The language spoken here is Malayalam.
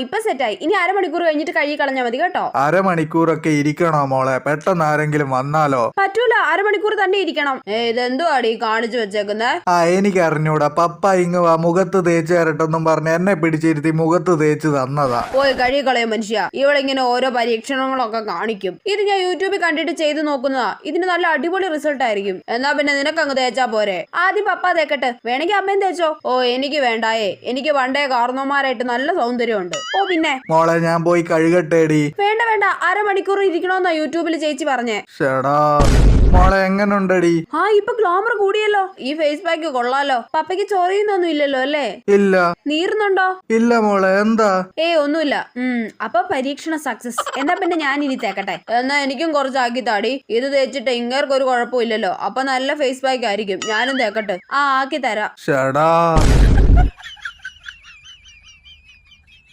ഇപ്പൊ സെറ്റായി. ഇനി അരമണിക്കൂർ കഴിഞ്ഞിട്ട് കഴുകി കളഞ്ഞാൽ മതി കേട്ടോ. അരമണിക്കൂറൊക്കെ ഇരിക്കണോ മോളെ? പെട്ടെന്ന് ആരെങ്കിലും വന്നാലോ? പറ്റൂല, അരമണിക്കൂർ തന്നെ ഇരിക്കണം. ഇതെന്തുവാടി കാണിച്ചു വെച്ചേക്കുന്നേ? എനിക്ക് അറിഞ്ഞൂടാ. പപ്പ ഇങ്ങ് വാ, മുഖത്ത് തേച്ച് തരട്ടെന്നും പറഞ്ഞ് എന്നെ പിടിച്ചിരുത്തി മുഖത്ത് തേച്ച് തന്നതാ. പോയി കഴുകി കളയും മനുഷ്യ. ഇവളിങ്ങനെ ഓരോ പരീക്ഷണങ്ങളൊക്കെ കാണിക്കും. ഇത് ഞാൻ യൂട്യൂബിൽ കണ്ടിട്ട് ചെയ്ത് നോക്കുന്നതാ. ഇതിന് നല്ല അടിപൊളി റിസൾട്ട് ആയിരിക്കും. എന്നാ പിന്നെ നിനക്കങ്ങ് തേച്ചാ പോരെ? ആദ്യം പപ്പ തേക്കട്ടെ, വേണമെങ്കിൽ അമ്മയും തേച്ചോ. എനിക്ക് വേണ്ടായേ, എനിക്ക് പണ്ടേ കാർന്നോമാരായിട്ട് നല്ല സൗന്ദര്യമുണ്ട്. പിന്നെ മോളെ ഞാൻ പോയി കഴുകട്ടേടി. വേണ്ട വേണ്ട, അരമണിക്കൂർ ഇരിക്കണോന്നാ യൂട്യൂബിൽ ചേച്ചി പറഞ്ഞേ. ഷടാ മോളെ എങ്ങനുണ്ടടി? ഇപ്പൊ ഗ്ലാമർ കൂടിയല്ലോ. ഈ ഫേസ് പാക്ക് കൊള്ളാലോ. പപ്പയ്ക്ക് ചൊറിയുന്നൊന്നും ഇല്ലല്ലോ അല്ലേ? ഇല്ല. നീറുന്നുണ്ടോ? ഇല്ല മോളെ. എന്താ? ഒന്നുമില്ല. അപ്പൊ പരീക്ഷണം സക്സസ്. എന്നാ പിന്നെ ഞാൻ ഇനി തേക്കട്ടെ. എന്നാ എനിക്കും കുറച്ചാക്കി താടി. ഇത് തേച്ചിട്ട് ഇങ്ങേർക്ക് ഒരു കുഴപ്പമില്ലല്ലോ. അപ്പൊ നല്ല ഫേസ് പാക്ക് ആയിരിക്കും. ഞാനും തേക്കട്ടെ. ആക്കി തരാം. ഷടാ.